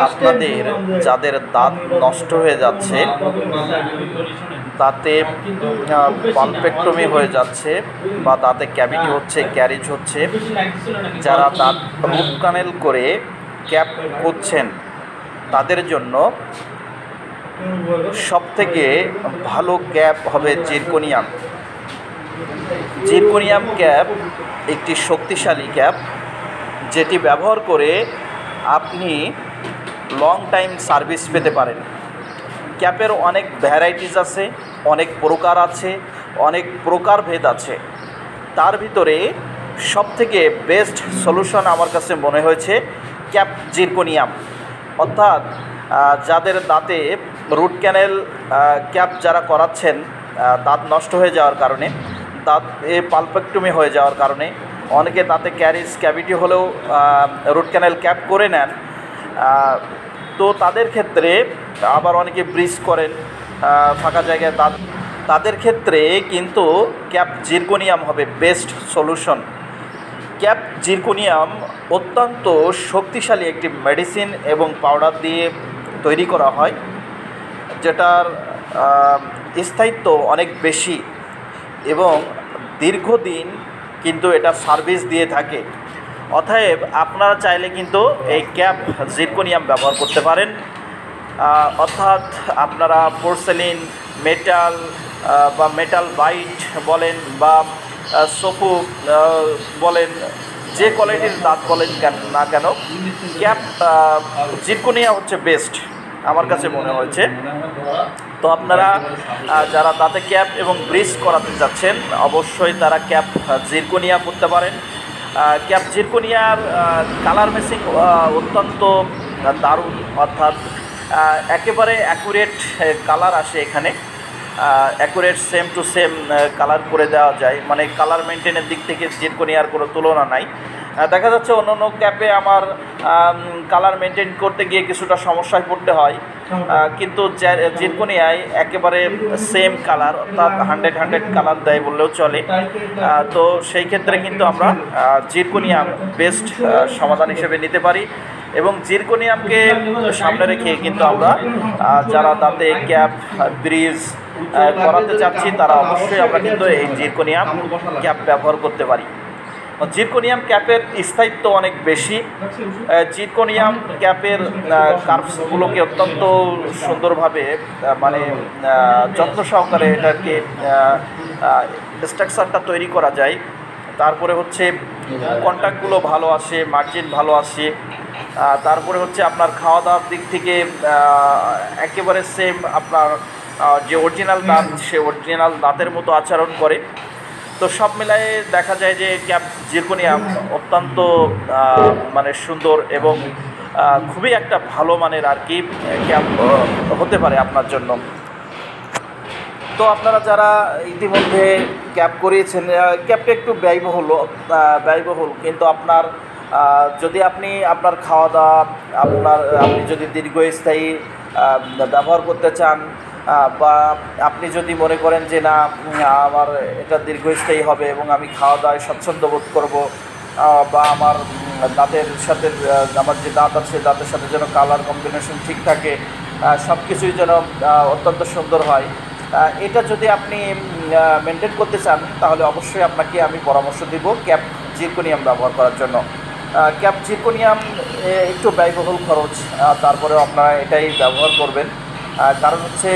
আপনাদের যাদের দাঁত নষ্ট হয়ে যাচ্ছে, দাঁতে পালপেক্টমি হয়ে যাচ্ছে বা দাঁতে ক্যাভিটি হচ্ছে, ক্যারিজ হচ্ছে, যারা দাঁত রুট কানেল করে ক্যাপ করছেন তাদের জন্য সবথেকে ভালো ক্যাপ হবে জিরকোনিয়াম। জিরকোনিয়াম ক্যাপ একটি শক্তিশালী ক্যাপ, যেটি ব্যবহার করে আপনি লং টাইম সার্ভিস পেতে পারেন। ক্যাপের অনেক ভ্যারাইটিস আছে, অনেক প্রকার আছে, অনেক প্রকারভেদ আছে। তার ভিতরে সবথেকে বেস্ট সলিউশন আমার কাছে মনে হয়েছে ক্যাপ জিরকোনিয়াম। অর্থাৎ যাদের দাঁতে রুট ক্যানেল ক্যাপ যারা করাচ্ছেন, দাঁত নষ্ট হয়ে যাওয়ার কারণে, দাঁতে পালপেক্টমি হয়ে যাওয়ার কারণে, অনেকে দাঁতে ক্যারিজ ক্যাভিটি হলেও রুট ক্যানেল ক্যাপ করে নেন, তো তাদের ক্ষেত্রে আবার অনেকে ব্রিজ করেন ফাঁকা জায়গায় দাঁত, তাদের ক্ষেত্রে কিন্তু ক্যাপ জিরকোনিয়াম হবে বেস্ট সলিউশন। ক্যাপ জিরকোনিয়াম অত্যন্ত শক্তিশালী একটি মেডিসিন এবং পাউডার দিয়ে তৈরি করা হয়, যেটার স্থায়িত্ব অনেক বেশি এবং দীর্ঘদিন কিন্তু এটা সার্ভিস দিয়ে থাকে। অতএব আপনারা চাইলে কিন্তু এই ক্যাপ জিরকোনিয়াম ব্যবহার করতে পারেন। অর্থাৎ আপনারা পোর্সেলিন, মেটাল বা মেটাল বাইট বলেন বা সোফু বলেন, যে কোয়ালিটির দাঁত বলেন না কেন, ক্যাপ জিরকোনিয়া হচ্ছে বেস্ট আমার কাছে মনে হয়েছে। তো আপনারা যারা দাঁতে ক্যাপ এবং ব্রিজ করাতে যাচ্ছেন অবশ্যই তারা ক্যাপ জিরকোনিয়া করতে পারেন। ক্যাপ জিরকোনিয়ার কালার মেসিং অত্যন্ত দারুণ, অর্থাৎ একেবারে অ্যাকুরেট কালার আসে এখানে, accurate same to same colour করে দেওয়া যায়, মানে কালার মেনটেনের দিক থেকে জিরকোনিয়ার কোনো তুলনা নাই। দেখা যাচ্ছে অন্য অন্য ক্যাপে আমার কালার মেনটেন করতে গিয়ে কিছুটা সমস্যায় পড়তে হয়, কিন্তু জিরকোনিয়ায় একেবারে সেম কালার, অর্থাৎ 100 কালার দেয় বললেও চলে। তো সেই ক্ষেত্রে কিন্তু আমরা জিরকোনিয়াম বেস্ট সমাধান হিসেবে নিতে পারি এবং জিরকোনিয়ামকে সামনে রেখে কিন্তু আমরা যারা দাঁতে ক্যাপ ব্রিজ করাতে চাচ্ছি তারা অবশ্যই আমরা কিন্তু এই জিরকোনিয়াম ক্যাপ ব্যবহার করতে পারি। জিরকোনিয়াম ক্যাপের স্থায়িত্ব অনেক বেশি। জিরকোনিয়াম ক্যাপের কার্ভসগুলোকে অত্যন্ত সুন্দরভাবে মানে যত্ন সহকারে এটাকে স্ট্রাকচারটা তৈরি করা যায়। তারপরে হচ্ছে কন্ট্যাক্টগুলো ভালো আসে, মার্জিন ভালো আসে। তারপরে হচ্ছে আপনার খাওয়া দাওয়ার দিক থেকে একেবারে সেম আপনার যে অরিজিনাল দাঁত, সে অরিজিনাল দাঁতের মতো আচরণ করে। তো সব মিলায়ে দেখা যায় যে ক্যাপ জিরকোনিয়াম অত্যন্ত মানে সুন্দর এবং খুবই একটা ভালো মানের আর কি ক্যাপ হতে পারে আপনার জন্য। তো আপনারা যারা ইতিমধ্যে ক্যাপ করিয়েছেন, ক্যাপটা একটু ব্যয়বহুল, কিন্তু আপনার যদি আপনার খাওয়া দাওয়া আপনি যদি দীর্ঘস্থায়ী ব্যবহার করতে চান, বা আপনি যদি মনে করেন যে না আমার এটা দীর্ঘস্থায়ী হবে এবং আমি খাওয়া দাওয়ায় স্বচ্ছন্দ বোধ করবো, বা আমার দাঁতের সাথে আমার যে দাঁত আছে দাঁতের সাথে যেন কালার কম্বিনেশন ঠিক থাকে, সব কিছুই যেন অত্যন্ত সুন্দর হয়, এটা যদি আপনি মেনটেন করতে চান তাহলে অবশ্যই আপনাকে আমি পরামর্শ দিব ক্যাপ জিরকোনিয়াম ব্যবহার করার জন্য। ক্যাপ জিরকোনিয়াম একটু ব্যয়বহুল খরচ, তারপরেও আপনারা এটাই ব্যবহার করবেন, কারণ হচ্ছে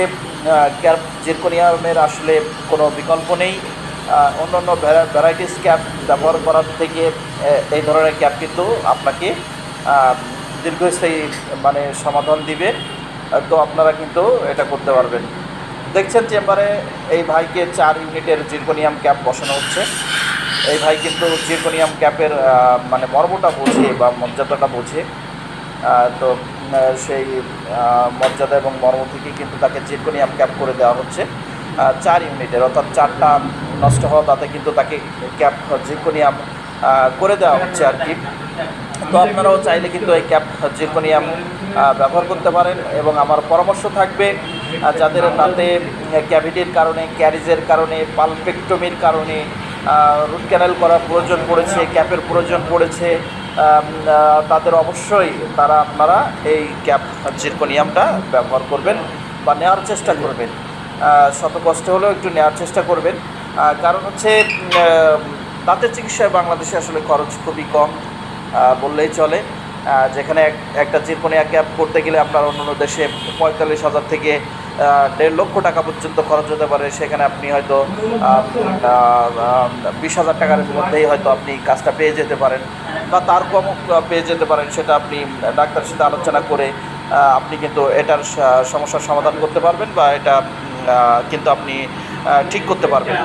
ক্যাপ জিরকোনিয়ামের আসলে কোনো বিকল্প নেই। অন্যান্য ভ্যারাইটিস ক্যাপ ব্যবহার করার থেকে এই ধরনের ক্যাপ কিন্তু আপনাকে দীর্ঘস্থায়ী মানে সমাধান দিবে। তো আপনারা কিন্তু এটা করতে পারবেন। দেখছেন চেম্বারে এই ভাইকে 4 ইউনিটের জিরকোনিয়াম ক্যাপ বসানো হচ্ছে। এই ভাই কিন্তু জিরকোনিয়াম ক্যাপের মানে মর্মটা বোঝে বা মর্যাদাটা বোঝে। তো সেই মর্যাদা এবং মর্ম থেকে কিন্তু তাকে জিরকোনিয়াম ক্যাপ করে দেওয়া হচ্ছে 4 ইউনিটের, অর্থাৎ 4টা নষ্ট হওয়া তাতে কিন্তু তাকে ক্যাপ জিরকোনিয়াম করে দেওয়া হচ্ছে আর কি। তো আপনারাও চাইলে কিন্তু এই ক্যাপ জিরকোনিয়াম ব্যবহার করতে পারেন এবং আমার পরামর্শ থাকবে যাদের দাঁতে ক্যাভিটির কারণে, ক্যারিজের কারণে, পালপেক্টমির কারণে রুট ক্যানেল করার প্রয়োজন পড়েছে, ক্যাপের প্রয়োজন পড়েছে, তাদের অবশ্যই আপনারা এই ক্যাপ জিরকোনিয়ামটা ব্যবহার করবেন বা নেওয়ার চেষ্টা করবেন। শত কষ্টে হলেও একটু নেওয়ার চেষ্টা করবেন। কারণ হচ্ছে দাঁতের চিকিৎসায় বাংলাদেশে আসলে খরচ খুবই কম বললেই চলে। যেখানে একটা জিরকোনিয়া ক্যাপ করতে গেলে আপনার অন্যান্য দেশে 45,000 থেকে 1.5 লক্ষ টাকা পর্যন্ত খরচ হতে পারে, সেখানে আপনি হয়তো 20,000 টাকার মধ্যেই হয়তো আপনি কাজটা পেয়ে যেতে পারেন বা তার কমও পেয়ে যেতে পারেন। সেটা আপনি ডাক্তারের সাথে আলোচনা করে আপনি কিন্তু এটার সমস্যার সমাধান করতে পারবেন বা এটা কিন্তু আপনি ঠিক করতে পারবেন।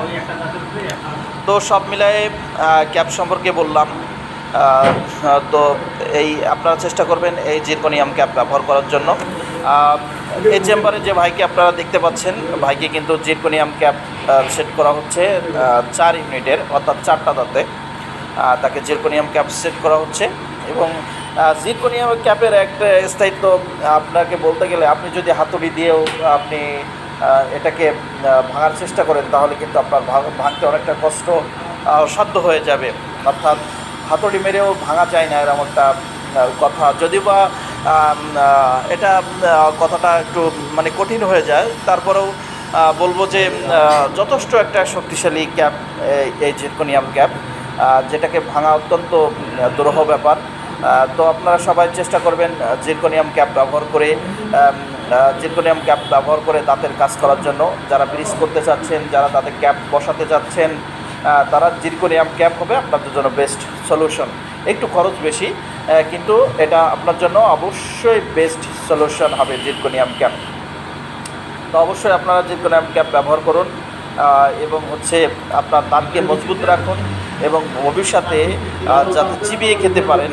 তো সব মিলায়ে ক্যাপ সম্পর্কে বললাম। তো এই আপনারা চেষ্টা করবেন এই জিরকোনিয়াম ক্যাপ ব্যবহার করার জন্য। এই চেম্বারে যে ভাইকে আপনারা দেখতে পাচ্ছেন, ভাইকে কিন্তু জিরকোনিয়াম ক্যাপ সেট করা হচ্ছে 4 ইউনিটের, অর্থাৎ 4টা দাঁতে তাকে জিরকোনিয়াম ক্যাপ সেট করা হচ্ছে। এবং জিরকোনিয়াম ক্যাপের একটা স্থায়িত্ব আপনাকে বলতে গেলে, আপনি যদি হাতুড়ি দিয়েও আপনি এটাকে ভাঙার চেষ্টা করেন তাহলে কিন্তু আপনার ভাঙতে অনেকটা কষ্ট সাধ্য হয়ে যাবে। অর্থাৎ হাতুড়ি মেরেও ভাঙা যায় না, এরকম একটা কথা। যদিও বা এটা কথাটা একটু মানে কঠিন হয়ে যায়, তারপরেও বলবো যে যথেষ্ট একটা শক্তিশালী ক্যাপ এই জিরকোনিয়াম ক্যাপ, যেটাকে ভাঙা অত্যন্ত দুরূহ ব্যাপার। তো আপনারা সবাই চেষ্টা করবেন জিরকোনিয়াম ক্যাপ ব্যবহার করে দাঁতের কাজ করার জন্য। যারা ব্রিজ করতে চাচ্ছেন, যারা দাঁতে ক্যাপ বসাতে চাচ্ছেন, তারা জিরকোনিয়াম ক্যাপ হবে আপনাদের জন্য বেস্ট সলিউশন। একটু খরচ বেশি, কিন্তু এটা আপনার জন্য অবশ্যই বেস্ট সলিউশন হবে জিরকোনিয়াম ক্যাপ। তো অবশ্যই আপনারা জিরকোনিয়াম ক্যাপ ব্যবহার করুন এবং হচ্ছে আপনার দাঁতকে মজবুত রাখুন এবং ভবিষ্যতে যাতে চিবিয়ে খেতে পারেন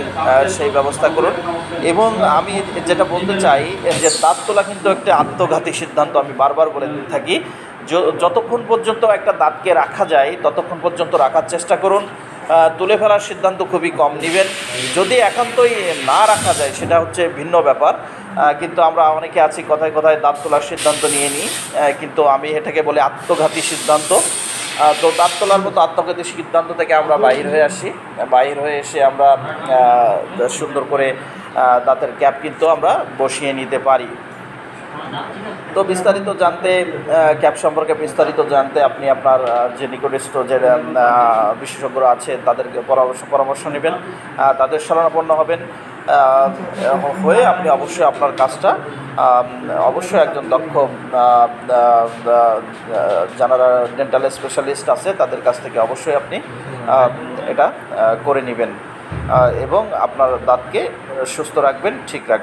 সেই ব্যবস্থা করুন। এবং আমি যেটা বলতে চাই যে দাঁত তোলা কিন্তু একটা আত্মঘাতী সিদ্ধান্ত, আমি বারবার বলে থাকি। যতক্ষণ পর্যন্ত একটা দাঁতকে রাখা যায় ততক্ষণ পর্যন্ত রাখার চেষ্টা করুন। তুলে ফেলার সিদ্ধান্ত খুবই কম নেবেন। যদি একান্তই না রাখা যায় সেটা হচ্ছে ভিন্ন ব্যাপার, কিন্তু আমরা অনেকে আছি কথায় কথায় দাঁত তোলার সিদ্ধান্ত নিয়ে নিই, কিন্তু আমি এটাকে বলি আত্মঘাতী সিদ্ধান্ত। তো দাঁত তোলার মতো আত্মঘাতী সিদ্ধান্ত থেকে আমরা বাইর হয়ে এসে আমরা সুন্দর করে দাঁতের ক্যাপ কিন্তু আমরা বসিয়ে নিতে পারি। তো বিস্তারিত জানতে, ক্যাপ সম্পর্কে বিস্তারিত জানতে আপনি আপনার যে নিকটস্থ যে বিশেষজ্ঞরা আছে তাদেরকে পরামর্শ নেবেন, তাদের শরণাপন্ন হবেন, হয়ে আপনি অবশ্যই আপনার কাজটা অবশ্যই একজন দক্ষ যারা ডেন্টাল স্পেশালিস্ট আছে তাদের কাছ থেকে অবশ্যই আপনি এটা করে নেবেন এবং আপনার দাঁতকে সুস্থ রাখবেন, ঠিক রাখবেন।